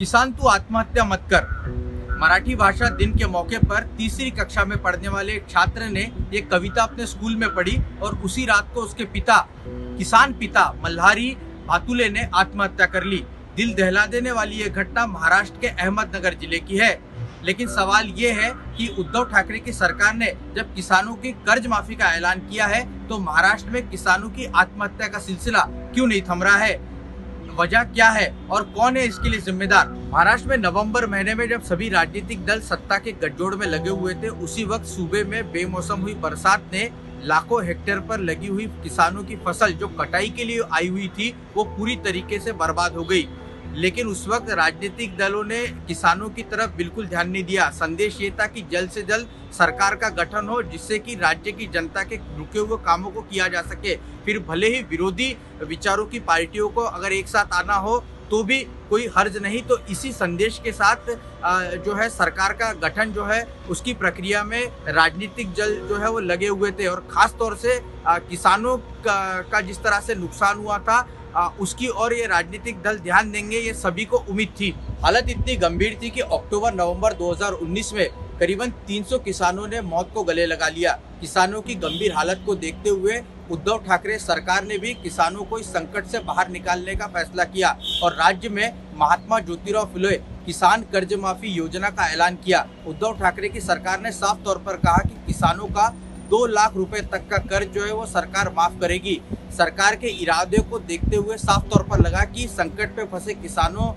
किसान तू आत्महत्या मत कर। मराठी भाषा दिन के मौके पर तीसरी कक्षा में पढ़ने वाले एक छात्र ने ये कविता अपने स्कूल में पढ़ी और उसी रात को उसके पिता किसान पिता मल्हारी भातुले ने आत्महत्या कर ली। दिल दहला देने वाली ये घटना महाराष्ट्र के अहमदनगर जिले की है। लेकिन सवाल ये है कि उद्धव ठाकरे की सरकार ने जब किसानों की कर्ज माफी का ऐलान किया है तो महाराष्ट्र में किसानों की आत्महत्या का सिलसिला क्यों नहीं थम रहा है? वजह क्या है और कौन है इसके लिए जिम्मेदार? महाराष्ट्र में नवंबर महीने में जब सभी राजनीतिक दल सत्ता के गठजोड़ में लगे हुए थे, उसी वक्त सूबे में बेमौसम हुई बरसात ने लाखों हेक्टेयर पर लगी हुई किसानों की फसल जो कटाई के लिए आई हुई थी वो पूरी तरीके से बर्बाद हो गई। लेकिन उस वक्त राजनीतिक दलों ने किसानों की तरफ बिल्कुल ध्यान नहीं दिया। संदेश ये था कि जल्द से जल्द सरकार का गठन हो जिससे कि राज्य की जनता के रुके हुए कामों को किया जा सके। फिर भले ही विरोधी विचारों की पार्टियों को अगर एक साथ आना हो तो भी कोई हर्ज नहीं। तो इसी संदेश के साथ जो है सरकार का गठन जो है उसकी प्रक्रिया में राजनीतिक दल जो है वो लगे हुए थे और खास तौर से किसानों का जिस तरह से नुकसान हुआ था उसकी और ये राजनीतिक दल ध्यान देंगे ये सभी को उम्मीद थी। हालत इतनी गंभीर थी कि अक्टूबर-नवंबर 2019 में करीबन 300 किसानों ने मौत को गले लगा लिया। किसानों की गंभीर हालत को देखते हुए उद्धव ठाकरे सरकार ने भी किसानों को इस संकट से बाहर निकालने का फैसला किया और राज्य में महात्मा ज्योतिराव फुले किसान कर्ज माफी योजना का ऐलान किया। उद्धव ठाकरे की सरकार ने साफ तौर पर कहा कि किसानों का 2 लाख रुपए तक का कर्ज जो है वो सरकार माफ करेगी। सरकार के इरादे को देखते हुए साफ तौर पर लगा कि संकट पे फंसे किसानों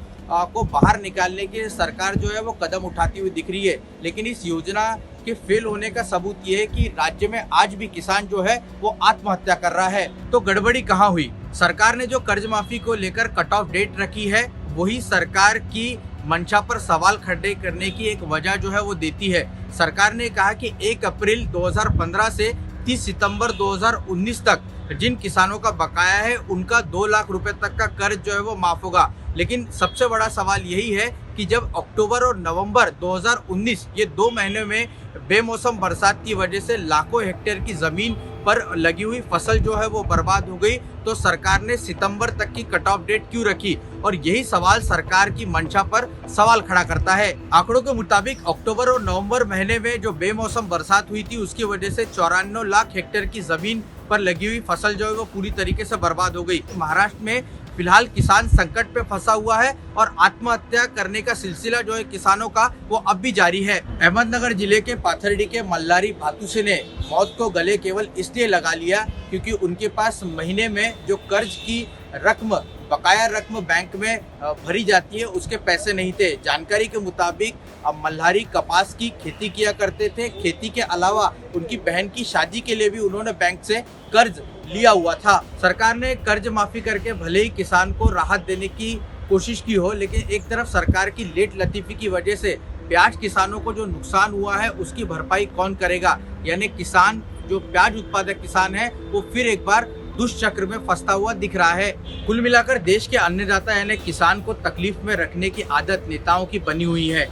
को बाहर निकालने के लिए सरकार जो है वो कदम उठाती हुई दिख रही है। लेकिन इस योजना के फेल होने का सबूत ये है कि राज्य में आज भी किसान जो है वो आत्महत्या कर रहा है। तो गड़बड़ी कहाँ हुई? सरकार ने जो कर्ज माफी को लेकर कट ऑफ डेट रखी है वही सरकार की मंशा पर सवाल खड़े करने की एक वजह जो है वो देती है। सरकार ने कहा कि 1 अप्रैल 2015 से 30 सितंबर 2019 तक जिन किसानों का बकाया है उनका 2 लाख रुपए तक का कर्ज जो है वो माफ होगा। लेकिन सबसे बड़ा सवाल यही है कि जब अक्टूबर और नवंबर 2019 ये 2 महीने में बेमौसम बरसात की वजह से लाखों हेक्टेयर की जमीन पर लगी हुई फसल जो है वो बर्बाद हो गई तो सरकार ने सितंबर तक की कट ऑफ डेट क्यों रखी? और यही सवाल सरकार की मंशा पर सवाल खड़ा करता है। आंकड़ों के मुताबिक अक्टूबर और नवंबर महीने में जो बेमौसम बरसात हुई थी उसकी वजह से 94 लाख हेक्टेयर की जमीन पर लगी हुई फसल जो है वो पूरी तरीके से बर्बाद हो गई। महाराष्ट्र में फिलहाल किसान संकट पे फंसा हुआ है और आत्महत्या करने का सिलसिला जो है किसानों का वो अब भी जारी है। अहमदनगर जिले के पाथर्डी के मल्हारी भातुसे ने मौत को गले केवल इसलिए लगा लिया क्योंकि उनके पास महीने में जो कर्ज की रकम बकाया रकम बैंक में भरी जाती है उसके पैसे नहीं थे। जानकारी के मुताबिक मल्हारी कपास की खेती किया करते थे। खेती के अलावा उनकी बहन की शादी के लिए भी उन्होंने बैंक से कर्ज लिया हुआ था। सरकार ने कर्ज माफी करके भले ही किसान को राहत देने की कोशिश की हो लेकिन एक तरफ सरकार की लेट लतीफी की वजह से प्याज किसानों को जो नुकसान हुआ है उसकी भरपाई कौन करेगा? यानी किसान जो प्याज उत्पादक किसान है वो फिर एक बार दुष्चक्र में फंसता हुआ दिख रहा है। कुल मिलाकर देश के अन्नदाता यानी किसान को तकलीफ में रखने की आदत नेताओं की बनी हुई है।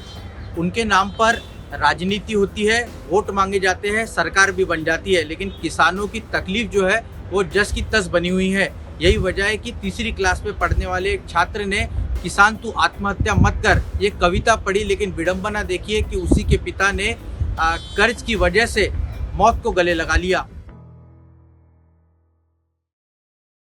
उनके नाम पर राजनीति होती है, वोट मांगे जाते हैं, सरकार भी बन जाती है, लेकिन किसानों की तकलीफ जो है वो जस की तस बनी हुई है। यही वजह है कि तीसरी क्लास में पढ़ने वाले एक छात्र ने किसान तू आत्महत्या मत कर ये कविता पढ़ी, लेकिन विडंबना देखिए कि उसी के पिता ने कर्ज की वजह से मौत को गले लगा लिया।